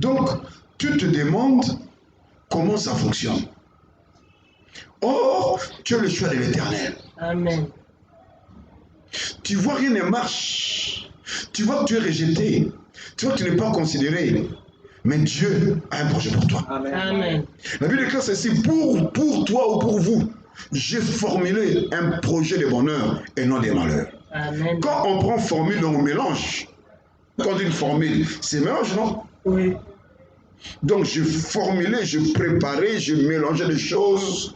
Donc, tu te demandes comment ça fonctionne. Or, tu as le choix de l'Éternel. Amen. Tu vois, rien ne marche. Tu vois que tu es rejeté. Tu vois que tu n'es pas considéré. Mais Dieu a un projet pour toi. Amen. La Bible déclare ceci, pour toi ou pour vous, j'ai formulé un projet de bonheur et non de malheur. Amen. Quand on prend formule, on mélange. Quand une formule, c'est mélange, non? Oui. Donc j'ai formulé, j'ai préparé, j'ai mélangé les choses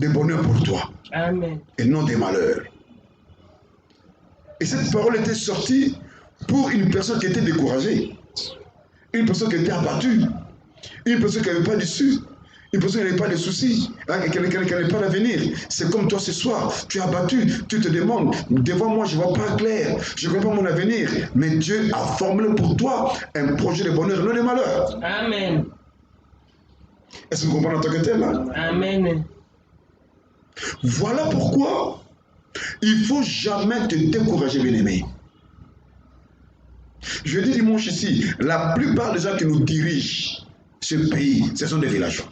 de bonheur pour toi. Amen. Et non des malheurs. Et cette parole était sortie pour une personne qui était découragée, une personne qui était abattue, une personne qui n'avait pas d'issue, une personne qui n'avait pas de soucis, qui n'avait pas d'avenir. C'est comme toi ce soir, tu es abattu, tu te demandes, devant moi je ne vois pas clair, je ne connais pas mon avenir, mais Dieu a formulé pour toi un projet de bonheur, non de malheur. Amen. Est-ce que vous comprenez en tant que tel là? Amen. Voilà pourquoi il ne faut jamais te décourager, bien-aimé. Je dis dimanche ici, la plupart des gens qui nous dirigent ce pays, ce sont des villageois.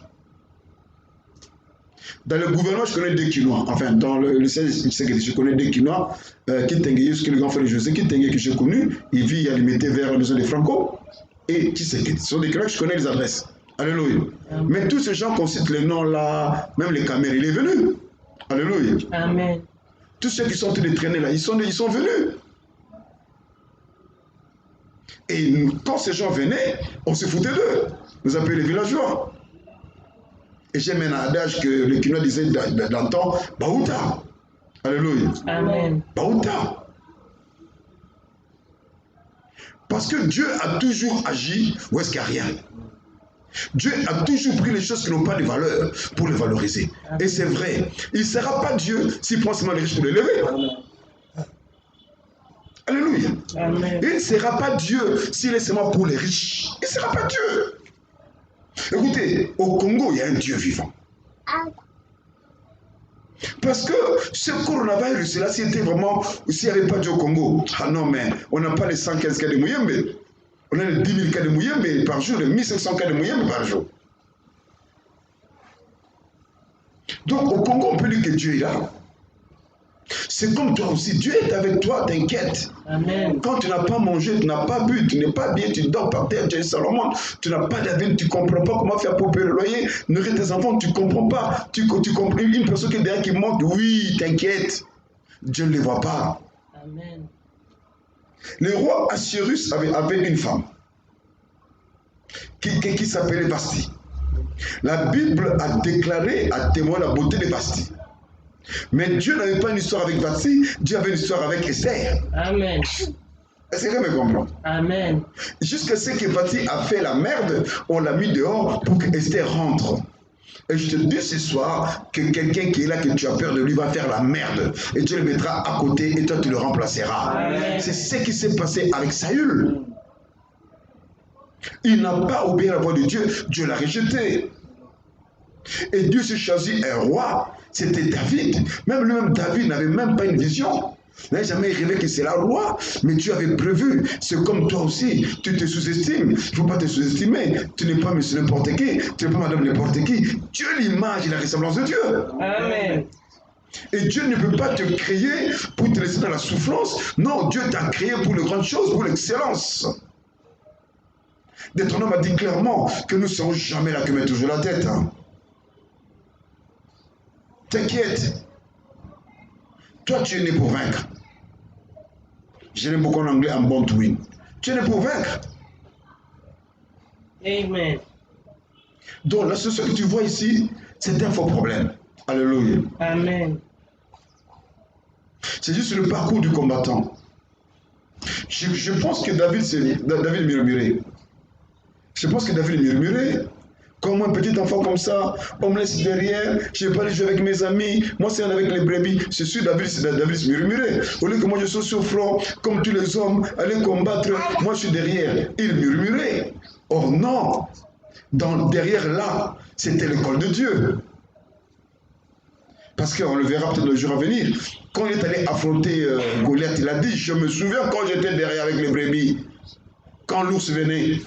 Dans le gouvernement, je connais des Quinois. Enfin, dans le je connais des Quinois qui Tengué, ce que le grand frère José, qui Tengué que j'ai connu, il vit à limiter vers la maison des Franco. Et qui c'est ce sont des Quinois que je connais les adresses. Alléluia. Amen. Mais tous ces gens qu'on cite les noms là, même les caméras, il est venu. Alléluia. Amen. Tous ceux qui sont en train de traîner là, ils sont venus. Et quand ces gens venaient, on se foutait d'eux. Nous appelions les villageois. Et j'aime un adage que le Quinois disait d'antan, Baouta. Alléluia. Amen. Baouta. Parce que Dieu a toujours agi où est-ce qu'il n'y a rien. Dieu a toujours pris les choses qui n'ont pas de valeur pour les valoriser. Amen. Et c'est vrai. Il ne sera pas Dieu s'il prend seulement les riches pour les lever. Amen. Alléluia. Amen. Il ne sera pas Dieu s'il est seulement pour les riches. Il ne sera pas Dieu. Écoutez, au Congo, il y a un Dieu vivant. Parce que ce coronavirus, là, c'était vraiment, s'il n'y avait pas Dieu au Congo, ah non, mais on n'a pas les 115 cas de Mouyembe. On a les 10 000 cas de Mouyembe par jour, les 1500 cas de Mouyembe par jour. Donc, au Congo, on peut dire que Dieu est là. C'est comme toi aussi, Dieu est avec toi, t'inquiète. Amen. Quand tu n'as pas mangé, tu n'as pas bu, tu n'es pas bien, tu dors par terre, tu es Salomon, tu n'as pas d'avenir, tu ne comprends pas comment faire pour payer le loyer, nourrir tes enfants, tu ne comprends pas. Tu comprends une personne qui est derrière qui monte, oui, t'inquiète. Dieu ne les voit pas. Amen. Le roi Assyrus avait une femme qui s'appelait Vasti. La Bible a déclaré, a témoigné la beauté de Vasti. Mais Dieu n'avait pas une histoire avec Vasti, Dieu avait une histoire avec Esther. Amen. Est-ce que vous me comprenez? Amen. Jusqu'à ce que Vasti a fait la merde, on l'a mis dehors pour que Esther rentre. Et je te dis ce soir que quelqu'un qui est là, que tu as peur de lui, va faire la merde. Et Dieu le mettra à côté et toi tu le remplaceras. C'est ce qui s'est passé avec Saül. Il n'a pas obéi à la voix de Dieu, Dieu l'a rejeté. Et Dieu s'est choisi un roi, c'était David. Même lui-même, David n'avait même pas une vision. Il n'a jamais rêvé que c'est la roi, mais Dieu avait prévu. C'est comme toi aussi, tu te sous-estimes. Il ne faut pas te sous-estimer. Tu n'es pas monsieur n'importe qui, tu n'es pas madame n'importe qui. Dieu est l'image et la ressemblance de Dieu. Amen. Et Dieu ne peut pas te créer pour te laisser dans la souffrance. Non, Dieu t'a créé pour les grandes choses, pour l'excellence. Deutéronome a dit clairement que nous ne serons jamais là que mettre toujours la tête. Hein. T'inquiète. Toi, tu es né pour vaincre. Je l'aime beaucoup en anglais, I'm born to win. Tu es né pour vaincre. Amen. Donc, la chose que tu vois ici, c'est un faux problème. Alléluia. Amen. C'est juste le parcours du combattant. Je pense que David murmurait. Je pense que David murmurait. Comme un petit enfant comme ça, on me laisse derrière, je ne vais pas aller jouer avec mes amis, moi c'est avec les brebis. C'est sûr, David murmurait. Au lieu que moi je sois sur le front, comme tous les hommes, aller combattre, moi je suis derrière. Il murmurait. Or non, derrière là, c'était l'école de Dieu. Parce qu'on le verra peut-être le jour à venir. Quand il est allé affronter Goliath, il a dit, je me souviens quand j'étais derrière avec les brebis, quand l'ours venait.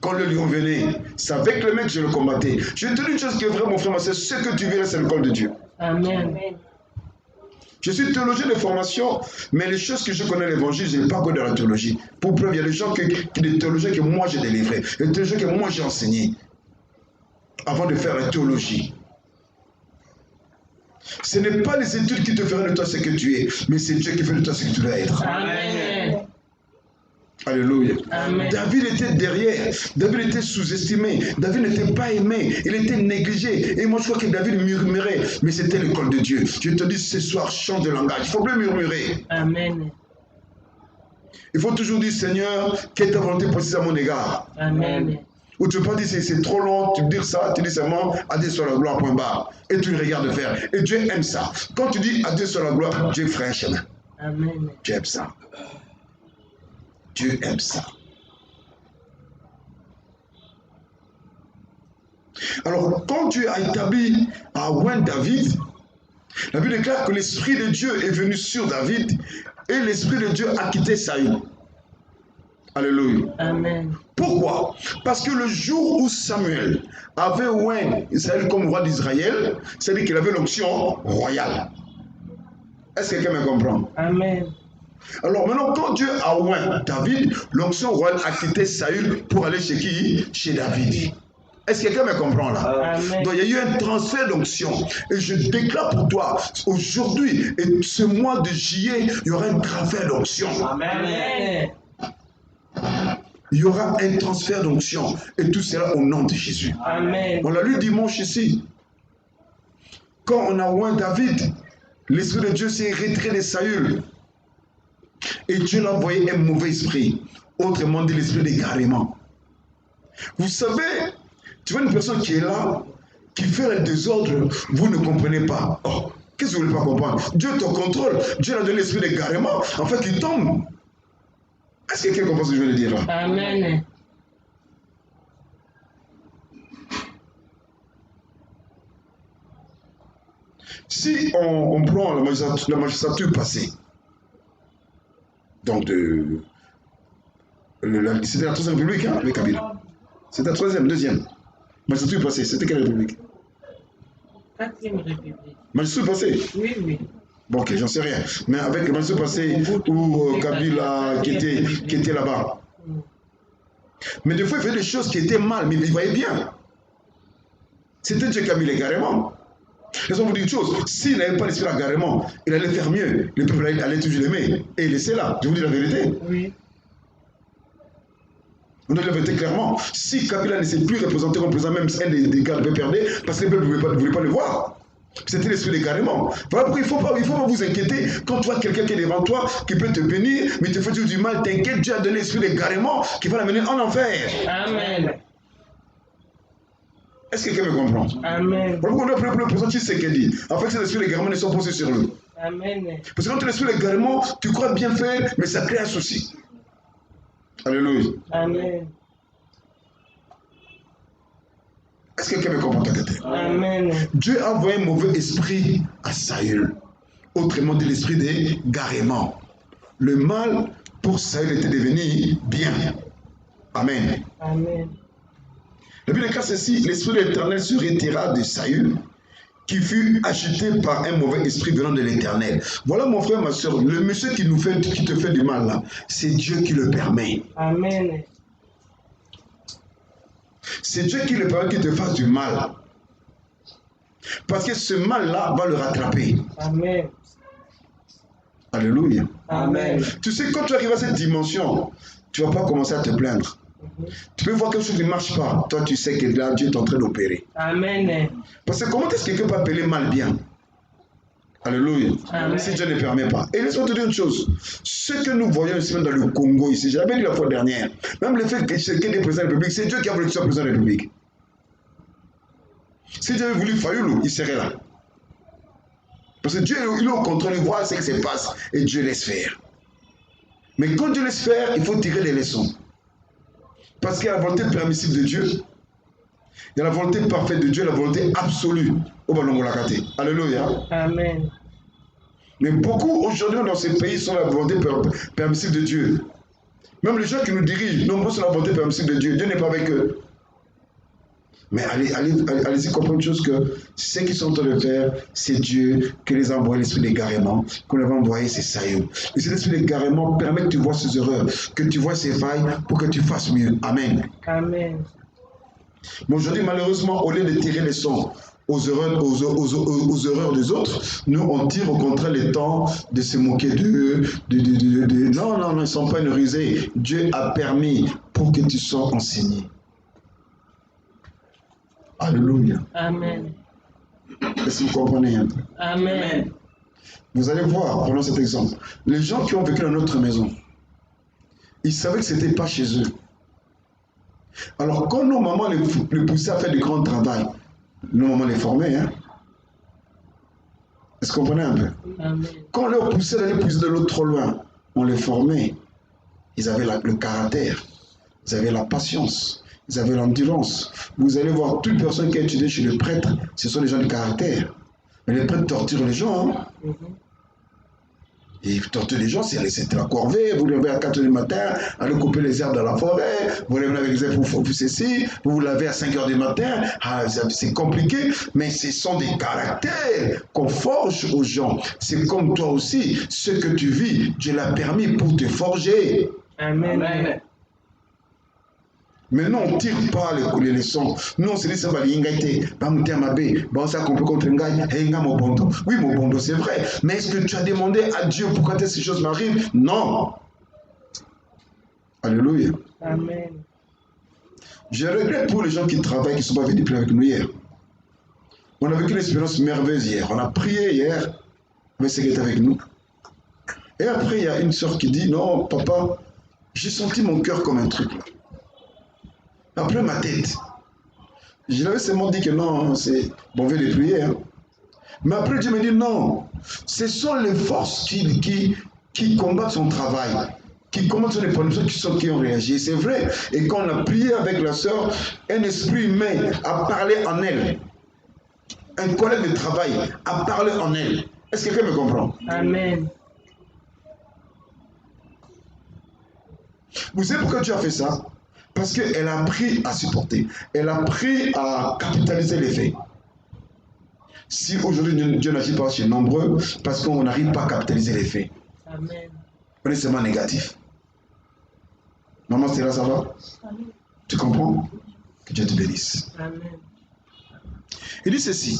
Quand le lion venait, c'est avec le mec que je le combattais. Je te dis une chose qui est vraie, mon frère, c'est ce que tu verras, c'est l'école de Dieu. Amen. Je suis théologien de formation, mais les choses que je connais l'évangile, je n'ai pas connu de la théologie. Pour preuve, il y a des gens des théologiens que moi j'ai délivrés, des théologiens que moi j'ai enseignés, avant de faire la théologie. Ce n'est pas les études qui te feront de toi ce que tu es, mais c'est Dieu qui fait de toi ce que tu dois être. Amen. Alléluia. Amen. David était derrière, David était sous-estimé, David n'était pas aimé, il était négligé. Et moi je crois que David murmurait, mais c'était l'école de Dieu. Je te dis ce soir, change de langage, il ne faut plus murmurer. Amen. Il faut toujours dire, Seigneur, quelle est ta volonté précise à mon égard? Amen. Ou tu ne peux pas dire c'est trop long, tu dis ça, tu dis seulement à Dieu soit la gloire, point barre. Et tu le regardes faire. Et Dieu aime ça. Quand tu dis à Dieu soit la gloire, Dieu fera un chemin. Amen. Dieu aime ça. Dieu aime ça. Alors, quand Dieu a établi à Ouen David, la Bible déclare que l'Esprit de Dieu est venu sur David et l'Esprit de Dieu a quitté Saül. Alléluia. Amen. Pourquoi? Parce que le jour où Samuel avait oint Israël comme roi d'Israël, c'est-à-dire qu'il avait l'onction royale. Est-ce que quelqu'un me comprend? Amen. Alors maintenant, quand Dieu a oint David, l'onction royale a quitté Saül pour aller chez qui? Chez David. Est-ce que quelqu'un me comprend là? Amen. Donc il y a eu un transfert d'onction. Et je déclare pour toi, aujourd'hui et ce mois de juillet, il y aura un transfert d'onction. Amen. Il y aura un transfert d'onction. Et tout cela au nom de Jésus. Amen. On l'a lu dimanche ici. Quand on a oint David, l'Esprit de Dieu s'est retiré de Saül. Et Dieu l'a envoyé un mauvais esprit. Autrement dit, l'esprit d'égarement. Vous savez, tu vois une personne qui est là, qui fait le désordre, vous ne comprenez pas. Oh, qu'est-ce que vous ne voulez pas comprendre? Dieu te contrôle. Dieu a donné l'esprit d'égarement, en fait, il tombe. Est-ce que quelqu'un comprend ce que je veux dire là? Amen. Si on prend la magistrature passée, donc c'était la Troisième République, hein, avec Kabila. C'était la troisième, deuxième. Magistrature passée, c'était quelle république? Quatrième République. Magistrature passée? Oui, oui. Bon, ok, j'en sais rien. Mais avec le magistrature passée où Kabila qui était là-bas. Mais des fois, il faisait des choses qui étaient mal, mais il voyait bien. C'était Dieu qui a mis l'égarement. Laissons vous dire une chose, s'il n'avait pas l'esprit d'égarement, il allait faire mieux. Le peuple allait toujours l'aimer et laisser là. Je vous dis la vérité. Oui. On doit le vérité clairement. Si Kabila ne s'est plus représenté comme président, même un des gars devait perdre, parce que le peuple ne voulait pas le voir. C'était l'esprit d'égarement. Voilà pourquoi il ne faut pas vous inquiéter quand tu vois quelqu'un qui est devant toi, qui peut te bénir, mais il te fait du mal. T'inquiète, Dieu a donné l'esprit d'égarement qui va l'amener en enfer. Amen. Est-ce que quelqu'un me comprend? Amen. Pourquoi on doit prier pour le président Tshisekedi? En fait, c'est l'esprit d'égarement qui sont posés sur lui. Amen. Parce que quand tu as l'esprit d'égarement, tu crois bien faire, mais ça crée un souci. Alléluia. Amen. Est-ce que quelqu'un me comprend? Amen. Dieu a envoyé un mauvais esprit à Saül. Autrement dit, l'esprit d'égarement. Le mal pour Saül était devenu bien. Amen. Amen. La Bible déclare ceci, l'esprit de l'Éternel se retira de Saül, qui fut acheté par un mauvais esprit venant de l'Éternel. Voilà mon frère, ma soeur, le monsieur qui te fait du mal là, c'est Dieu qui le permet. Amen. C'est Dieu qui le permet qu'il te fasse du mal. Parce que ce mal-là va le rattraper. Amen. Alléluia. Amen. Tu sais, quand tu arrives à cette dimension, tu ne vas pas commencer à te plaindre. Tu peux voir quelque chose qui ne marche pas. Toi, tu sais que là, Dieu est en train d'opérer. Amen. Parce que comment est-ce que quelqu'un peut appeler mal bien? Alléluia. Amen. Si Dieu ne permet pas. Et laisse-moi te dire une chose. Ce que nous voyons ici, même dans le Congo, ici, j'avais dit la fois dernière, même le fait que c'est des présidents de la République, c'est Dieu qui a voulu que ce soit président de la République. Si Dieu avait voulu Fayoulou, il serait là. Parce que Dieu, il est au contrôle, il voit ce qui se passe et Dieu laisse faire. Mais quand Dieu laisse faire, il faut tirer les leçons. Parce qu'il y a la volonté permissive de Dieu, il y a la volonté parfaite de Dieu, la volonté absolue. Alléluia. Amen. Mais beaucoup aujourd'hui dans ces pays sont la volonté permissive de Dieu. Même les gens qui nous dirigent, nombreux sont la volonté permissible de Dieu. Dieu n'est pas avec eux. Mais allez-y comprendre une chose que ce qu'ils sont en train de faire, c'est Dieu qui les a envoyé l'esprit d'égarement, qu'on les a envoyé ces saillots. Et cet esprit d'égarement permet que tu vois ces erreurs, que tu vois ces failles pour que tu fasses mieux. Amen. Amen. Mais aujourd'hui, malheureusement, au lieu de tirer les leçons aux erreurs des autres, nous on tire au contraire le temps de se moquer d'eux. Non, non, non, ils ne sont pas une rusée. Dieu a permis pour que tu sois enseigné. Alléluia. Amen. Est-ce que vous comprenez un peu? Amen. Vous allez voir, prenons cet exemple. Les gens qui ont vécu dans notre maison, ils savaient que ce n'était pas chez eux. Alors, quand nos mamans les poussaient à faire du grand travail, nos mamans les formaient. Hein? Est-ce que vous comprenez un peu? Amen. Quand on leur poussait d'aller pousser de l'autre trop loin, on les formait. Ils avaient le caractère, ils avaient la patience, ils avaient l'endurance. Vous allez voir, toute personne qui a étudié chez le prêtre, ce sont des gens de caractère. Mais les prêtres torturent les gens. Hein? Et torturer les gens, c'est la corvée. Vous levez à 4h du matin, allez couper les herbes dans la forêt. Vous levez avec les herbes pour ceci. Vous vous lavez à 5h du matin. Ah, c'est compliqué, mais ce sont des caractères qu'on forge aux gens. C'est comme toi aussi. Ce que tu vis, Dieu l'a permis pour te forger. Amen. Amen. Mais nous, on ne tire pas les leçons. Nous, on se dit, ça va l'ingalité. Ça qu'on peut contre Mobondo. Oui, Mobondo, c'est vrai. Mais est-ce que tu as demandé à Dieu pourquoi ces choses m'arrivent? Non. Alléluia. Amen. Je regrette pour les gens qui travaillent, qui ne sont pas venus prier avec nous hier. On a vécu une expérience merveilleuse hier. On a prié hier, mais c'est qui est avec nous. Et après, il y a une soeur qui dit, non, papa, j'ai senti mon cœur comme un truc là. Après ma tête, je l'avais seulement dit que non, c'est bon, on veut les prier. Hein. Mais après, Dieu me dit non, ce sont les forces qui combattent son travail, qui combattent son épanouissement, qui ont réagi. C'est vrai. Et quand on a prié avec la sœur, un esprit humain a parlé en elle. Un collègue de travail a parlé en elle. Est-ce que quelqu'un me comprend? Amen. Vous savez pourquoi Dieu a fait ça? Parce qu'elle a appris à supporter. Elle a appris à capitaliser les faits. Si aujourd'hui Dieu n'agit pas chez nombreux, parce qu'on n'arrive pas à capitaliser les faits. Amen. On est seulement négatif. Maman, c'est là, ça va? Amen. Tu comprends? Que Dieu te bénisse. Amen. Il dit ceci.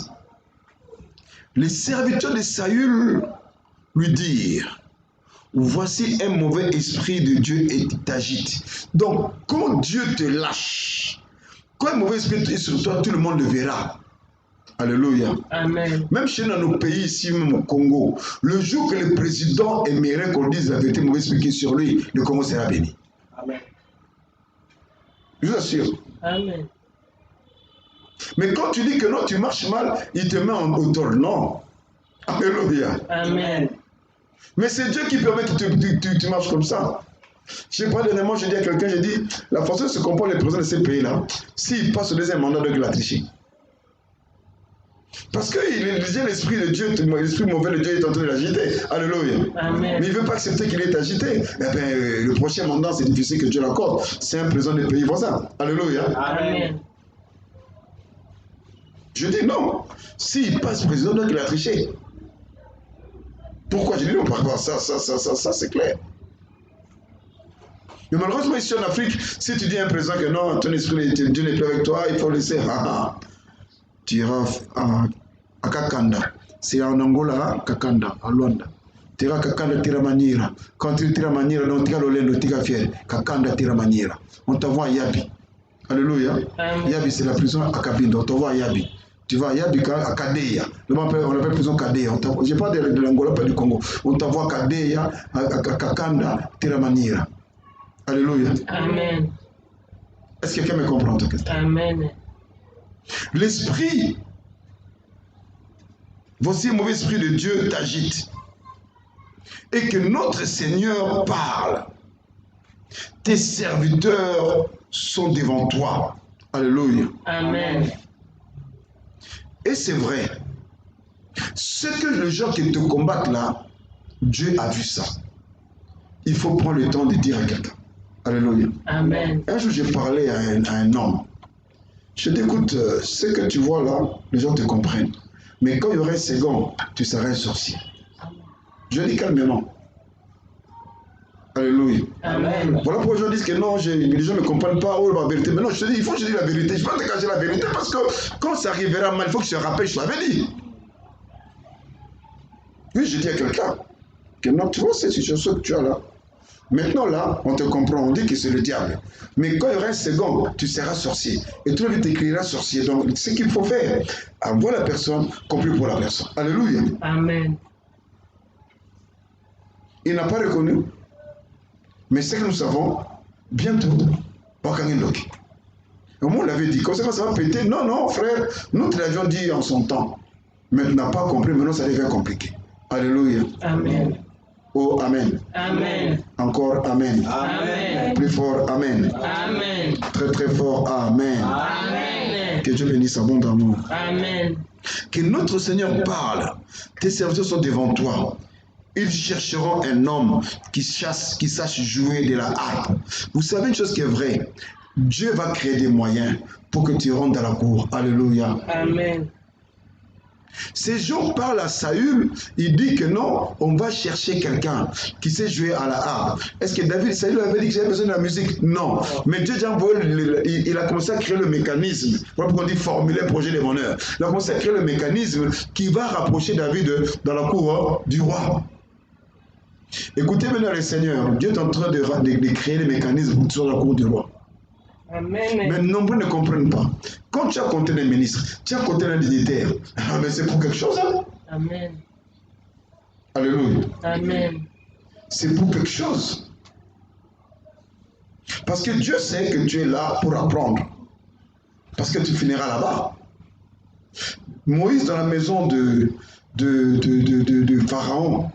Les serviteurs de Saül lui dirent, voici un mauvais esprit de Dieu et t'agite. Donc, quand Dieu te lâche, quand un mauvais esprit est sur toi, tout le monde le verra. Alléluia. Amen. Même chez nous, dans nos pays, ici, même au Congo, le jour que le président aimerait qu'on dise la vérité, mauvais esprit qui est sur lui, le Congo sera béni. Amen. Je vous assure. Amen. Mais quand tu dis que non, tu marches mal, il te met en hauteur. Non. Alléluia. Amen. Mais c'est Dieu qui permet que tu marches comme ça. Je sais pas, dernièrement, je dis à quelqu'un, j'ai dit, la façon dont se comportent les présidents de ces pays-là, s'ils passent au deuxième mandat, donc il a triché. Parce qu'il disait l'esprit de Dieu, l'esprit mauvais de Dieu est en train de l'agiter. Alléluia. Amen. Mais il ne veut pas accepter qu'il est agité. Eh bien, le prochain mandat, c'est difficile que Dieu l'accorde. C'est un président des pays voisins. Alléluia. Amen. Je dis non. S'il passe président, donc il a triché. Pourquoi? Je dis non, par rapport à ça, c'est clair. Mais malheureusement, ici en Afrique, si tu dis à un président que non, ton esprit, Dieu n'est plus avec toi, il faut laisser. Tu iras à Kakanda. C'est en Angola, Kakanda, à Luanda. Tu iras à Kakanda, Tiramaniera. Quand tu Tiramaniera, donc tu iras l'Olendo, tu iras fier. Kakanda, Tiramaniera. On t'envoie à Yabi. Alléluia. Yabi, c'est la prison à Kabinda. On t'envoie à Yabi. Tu vas à Yabi, à Kadeya. On appelle prison Kadeya. Je ne parle pas de l'Angola, pas du Congo. On t'envoie à Kadeya, à Kakanda, Tiramaniera. Alléluia. Amen. Est-ce que quelqu'un me comprend en tout cas? Amen. L'esprit, voici un mauvais esprit de Dieu t'agite. Et que notre Seigneur parle. Tes serviteurs sont devant toi. Alléluia. Amen. Et c'est vrai. Ce que les gens qui te combattent là, Dieu a vu ça. Il faut prendre le temps de dire à quelqu'un. Alléluia. Amen. Un jour, j'ai parlé à un homme. Je dis, écoute, ce que tu vois là, les gens te comprennent. Mais quand il y aura un second, tu seras un sorcier. Je dis calmement. Alléluia. Amen. Voilà pourquoi je dis que non, les gens ne comprennent pas la vérité. Mais non, je te dis, il faut que je dise la vérité. Je ne peux pas te cacher la vérité parce que quand ça arrivera mal, il faut que je te rappelle, je l'avais dit. Oui, je dis à quelqu'un que non, tu vois cette situation que tu as là. Maintenant là, on te comprend, on dit que c'est le diable. Mais quand il y aura un second, tu seras sorcier. Et tout le monde t'écrira sorcier. Donc, ce qu'il faut faire, envoie la personne, compris pour la personne. Alléluia. Amen. Il n'a pas reconnu. Mais ce que nous savons, bientôt, Bakangendoki. Au moins, on l'avait dit, quand ça va péter, non, non, frère, nous te l'avions dit en son temps. Mais tu n'as pas compris, maintenant ça devient compliqué. Alléluia. Amen. Oh, Amen. Amen. Encore Amen. Amen. Plus fort, Amen. Amen. Très très fort, Amen. Amen. Que Dieu bénisse abondamment. Amen. Que notre Seigneur parle. Tes serviteurs sont devant toi. Ils chercheront un homme qui sache jouer de la harpe. Vous savez une chose qui est vraie. Dieu va créer des moyens pour que tu rentres dans la cour. Alléluia. Amen. Ces gens parlent à Saül, il dit que non, on va chercher quelqu'un qui sait jouer à la harpe. Est-ce que Saül avait dit que j'avais besoin de la musique? Non. Mais Dieu il a commencé à créer le mécanisme. Voilà pourquoi on dit formuler un projet de bonheur. Il a commencé à créer le mécanisme qui va rapprocher David dans la cour du roi. Écoutez maintenant le Seigneur, Dieu est en train de créer les mécanismes sur la cour du roi. Amen. Mais nombreux ne comprennent pas. Quand tu as compté des ministres, tu as compté un dignitaire, mais c'est pour quelque chose. Hein? Amen. Alléluia. Amen. C'est pour quelque chose. Parce que Dieu sait que tu es là pour apprendre. Parce que tu finiras là-bas. Moïse dans la maison de Pharaon,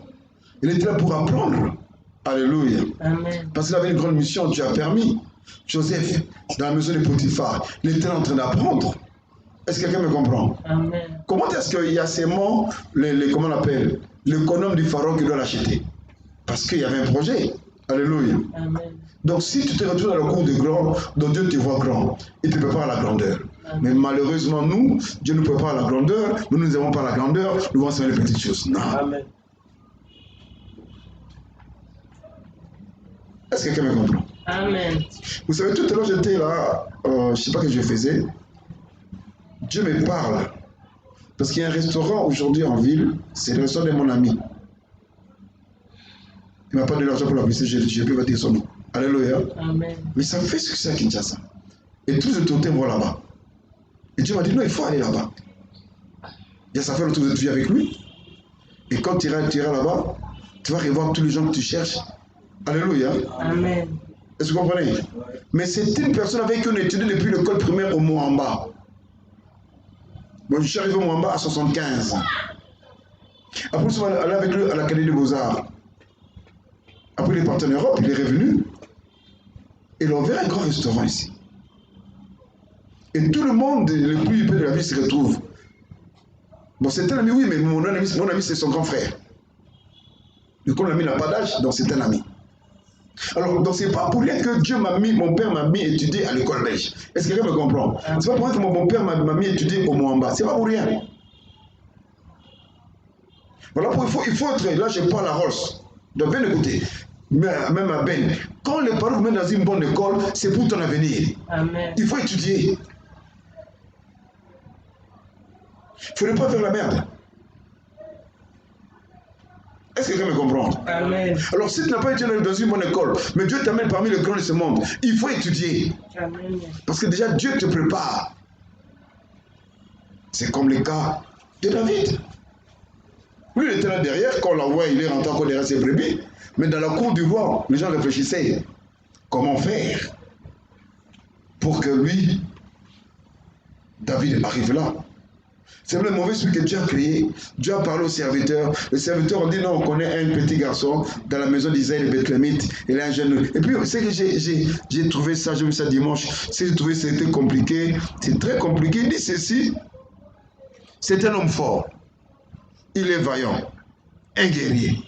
il était là pour apprendre. Alléluia. Amen. Parce qu'il avait une grande mission, Dieu a permis. Joseph, dans la maison de Potiphar, il était en train d'apprendre. Est-ce que quelqu'un me comprend? Amen. Comment est-ce qu'il y a seulement, comment on appelle, l'économe du pharaon qui doit l'acheter? Parce qu'il y avait un projet. Alléluia. Amen. Donc si tu te retrouves dans le cours de grand, donc Dieu te voit grand. Il te prépare à la grandeur. Amen. Mais malheureusement, nous, Dieu nous prépare à la grandeur, mais nous n'avons pas la grandeur, nous voyons seulement les petites choses. Non. Amen. Est-ce que quelqu'un me comprend? Amen. Vous savez, tout à l'heure, j'étais là, je ne sais pas ce que je faisais. Dieu me parle. Parce qu'il y a un restaurant aujourd'hui en ville, c'est le restaurant de mon ami. Il ne m'a pas donné l'argent pour la visiter, je peux pas dire son nom. Alléluia. Amen. Mais ça fait succès à Kinshasa. Et tous les autorités vont là-bas. Et Dieu m'a dit, non, il faut aller là-bas. Et ça fait le tour de vie avec lui. Et quand tu iras là-bas, tu vas revoir tous les gens que tu cherches. Alléluia. Amen. Est-ce que vous comprenez? Mais c'est une personne avec qui on étudie depuis l'école primaire au Moamba. Moi, je suis arrivé au Moamba à 75. Après, je suis allé avec lui à l'Académie des Beaux-Arts. Après, il est parti en Europe, il est revenu. Il a ouvert un grand restaurant ici. Et tout le monde, le plus épais de la vie, se retrouve. Bon, c'est un ami, oui, mais mon ami c'est son grand frère. Et comme l'ami n'a pas d'âge, donc c'est un ami. Alors, donc c'est pas pour rien que Dieu mon père m'a mis étudier à l'école belge. Est-ce que quelqu'un me comprend? C'est pas pour rien que mon père m'a mis étudier au Moamba. C'est pas pour rien. Voilà pourquoi il faut être là, je parle à Rolls. Donc bien écouter. Même à Ben. Quand les parents vous mettent dans une bonne école, c'est pour ton avenir. Amen. Il faut étudier. Il ne faut pas faire la merde. Est-ce que quelqu'un me comprend? Amen. Alors si tu n'as pas étudié dans une bonne école, mais Dieu t'amène parmi les grands de ce monde, il faut étudier. Amen. Parce que déjà Dieu te prépare. C'est comme le cas de David. Lui, il était là derrière, quand on l'envoie, il est rentré encore derrière ses brebis. Mais dans la cour du roi, les gens réfléchissaient. Comment faire pour que lui, David, arrive là? C'est le mauvais celui que Dieu a créé. Dieu a parlé aux serviteurs. Les serviteurs ont dit non, on connaît un petit garçon dans la maison d'Isaïe, le Bethlémite. Il est un jeune. Et puis, c'est que j'ai trouvé ça, j'ai vu ça dimanche. Si j'ai trouvé que c'était compliqué, c'est très compliqué. Il dit ceci. C'est un homme fort. Il est vaillant. Un guerrier.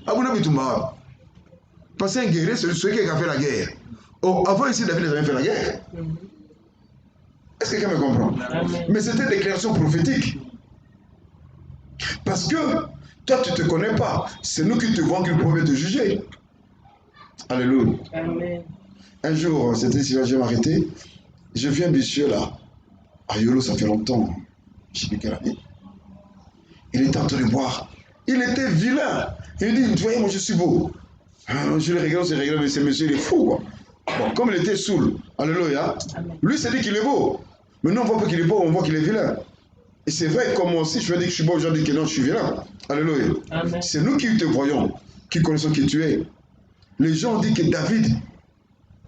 Parce qu'un guerrier, c'est celui qui a fait la guerre. Oh, avant ici, David n'a jamais fait la guerre. Est-ce que quelqu'un me comprend? Amen. Mais c'était des déclarations prophétiques. Parce que toi, tu ne te connais pas. C'est nous qui te voyons qu'il pouvait te juger. Alléluia. Amen. Un jour, c'était ici, je vais m'arrêter. Je viens un monsieur là. À Yolo, ça fait longtemps. Je sais plus quelle année. Il était en train de boire. Il était vilain. Il dit, voyez, moi je suis beau. Je le regarde, mais ce monsieur il est fou, quoi. Bon, comme il était saoul, alléluia, lui s'est dit qu'il est beau. Mais nous on voit pas qu'il est beau, on voit qu'il est vilain. Et c'est vrai, comme moi aussi, je vais dire que je suis beau, je dis que non, je suis vilain. Alléluia. C'est nous qui te voyons, qui connaissons qui tu es. Les gens ont dit que David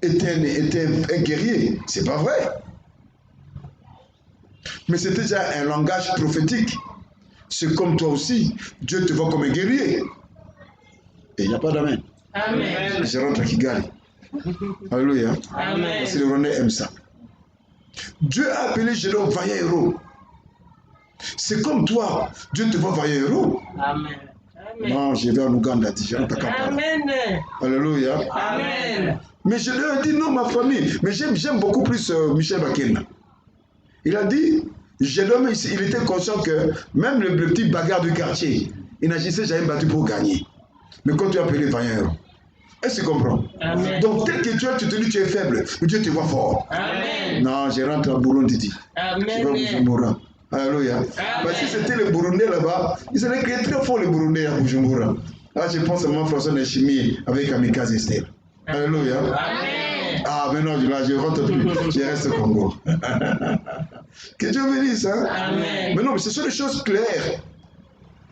était un guerrier. C'est pas vrai. Mais c'était déjà un langage prophétique. C'est comme toi aussi. Dieu te voit comme un guerrier. Et il n'y a pas d'amen. Amen. Je rentre à Kigali. Alléluia. Amen. Parce que les Rwandais aiment ça. Dieu a appelé Gédéon vaillant héros. C'est comme toi. Dieu te voit vaillant héros. Amen. Amen. Non, je vais en Ouganda. Je rentre à Kampala. Amen. Alléluia. Amen. Mais je lui ai dit non, ma famille. Mais j'aime beaucoup plus Michel Bakena. Il a dit, Gédéon, il était conscient que même le petit bagarre du quartier, il n'agissait jamais battu pour gagner. Mais quand tu as appelé vaillant héros, est-ce que tu comprends? Amen. Donc tel que tu es, tu te dis que tu es faible, mais Dieu te voit fort. Amen. Non, je rentre à Burundi. Je vais au Amen. Bujumbura. Alléluia. Parce que c'était les Burundais là-bas, ils allaient créer très fort les Burundais à Bujumbura. Là, je pense à mon François Nechimi avec Amicaz Esther. Alléluia. Amen. Ah, maintenant, là, je rentre plus. Je reste au Congo. Que Dieu bénisse, hein? Amen. Mais non, mais ce sont des choses claires.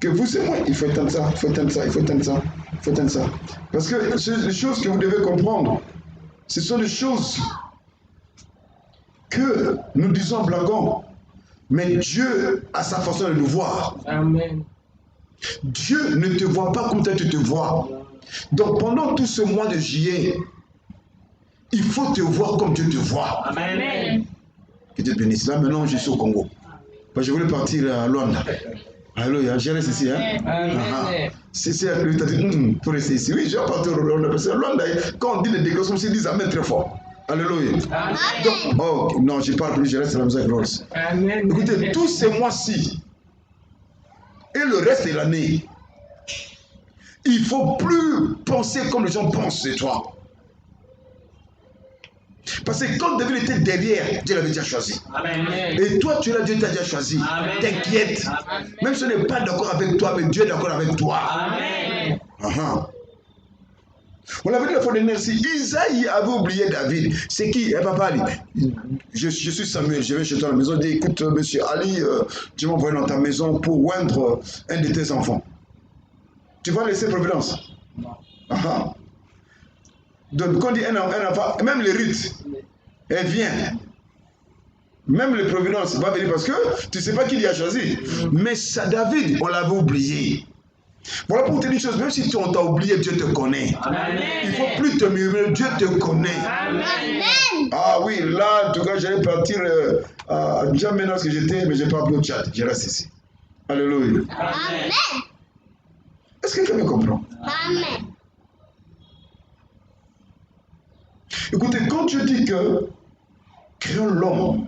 Que vous et moi, il faut éteindre ça, il faut éteindre ça, il faut éteindre ça, il faut éteindre ça. Parce que c'est des choses que vous devez comprendre. Ce sont des choses que nous disons en blaguant. Mais Dieu a sa façon de nous voir. Amen. Dieu ne te voit pas comme toi tu te vois. Donc pendant tout ce mois de juillet, il faut te voir comme Dieu te voit. Amen. Que Dieu te bénisse. Là maintenant, je suis au Congo. Je voulais partir à Luanda. Alléluia, je reste ici. Hein? Amen. C'est lui t'a dit, pour rester ici. Oui, je vais partir au Luanda. Parce que Luanda, quand on dit les déclarations, on dit amen très fort. Alléluia. Amen. Donc, oh, non, je ne parle plus, je reste à la maison avec Rose. Amen. Écoutez, tous ces mois-ci et le reste de l'année, il ne faut plus penser comme les gens pensent de toi. Parce que quand David était derrière, Dieu l'avait déjà choisi. Amen. Et toi, tu es là, Dieu t'a déjà choisi. T'inquiète. Même si on n'est pas d'accord avec toi, mais Dieu est d'accord avec toi. Amen. On l'avait dit la fois dernière, si Isaïe avait oublié David, c'est qui? Papa Ali, je suis Samuel, je vais chez toi à la maison, je dis, écoute, monsieur Ali, tu m'envoies dans ta maison pour oindre un de tes enfants. Tu vas laisser Providence? Donc, quand on dit un enfant, même les rites, elle vient. Même les Providence va venir parce que tu ne sais pas qui il a choisi. Mais ça, David, on l'avait oublié. Voilà pour te dire une chose, même si on t'a oublié, Dieu te connaît. Amen. Il ne faut plus te murmurer, Dieu te connaît. Amen. Ah oui, là, en tout cas, j'allais partir à Djamena parce que j'étais, mais je n'ai pas appelé au Tchad. Je reste ici. Alléluia. Amen. Est-ce que quelqu'un me comprend? Amen. Écoutez, quand Dieu dit que créons l'homme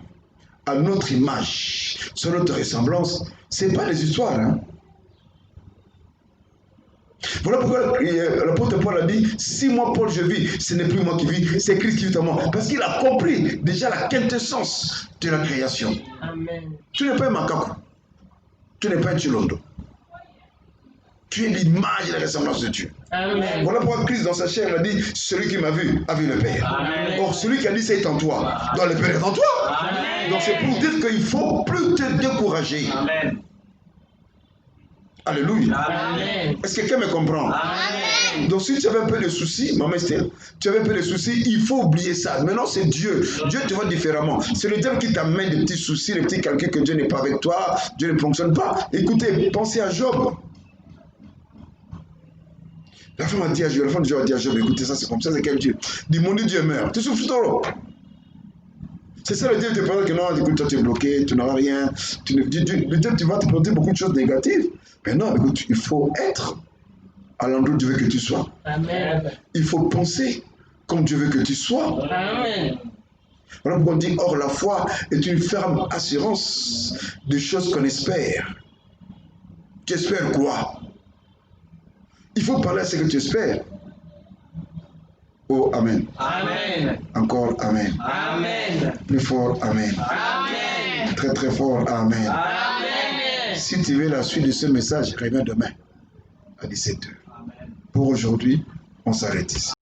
à notre image, sur notre ressemblance, ce n'est pas des histoires. Hein? Voilà pourquoi l'apôtre Paul a dit, si moi Paul je vis, ce n'est plus moi qui vis, c'est Christ qui vit en moi. Parce qu'il a compris déjà la quintessence de la création. Amen. Tu n'es pas un macaque, tu n'es pas un chilondo. Tu es l'image et la ressemblance de Dieu. Amen. Voilà pourquoi Christ dans sa chair a dit, celui qui m'a vu a vu le Père. Amen. Or celui qui a dit c'est en toi, doit le Père est en toi. Amen. Donc c'est pour dire qu'il ne faut plus te décourager. Amen. Alléluia. Amen. Est-ce que quelqu'un me comprend? Amen. Donc si tu avais un peu de soucis, maman Estelle, tu avais un peu de soucis, il faut oublier ça. Maintenant c'est Dieu. Dieu te voit différemment. C'est le diable qui t'amène des petits soucis, des petits calculs que Dieu n'est pas avec toi, Dieu ne fonctionne pas. Écoutez, pensez à Job. La femme a dit à Job, écoutez ça c'est comme ça, c'est quel Dieu? Dis mon Dieu meurt. Tu souffres trop. C'est ça le Dieu te parle que non, écoute, toi tu es bloqué, tu n'auras rien. Le Dieu tu vas te porter beaucoup de choses négatives. Mais non, écoute, il faut être à l'endroit où Dieu veut que tu sois. Amen. Il faut penser comme Dieu veut que tu sois. Amen. Voilà pourquoi on dit, or la foi est une ferme assurance de choses qu'on espère. Tu espères quoi? Il faut parler à ce que tu espères. Oh, Amen. Amen. Encore Amen. Amen. Plus fort, Amen. Amen. Très très fort, Amen. Amen. Si tu veux la suite de ce message, reviens demain à 17h. Pour aujourd'hui, on s'arrête ici.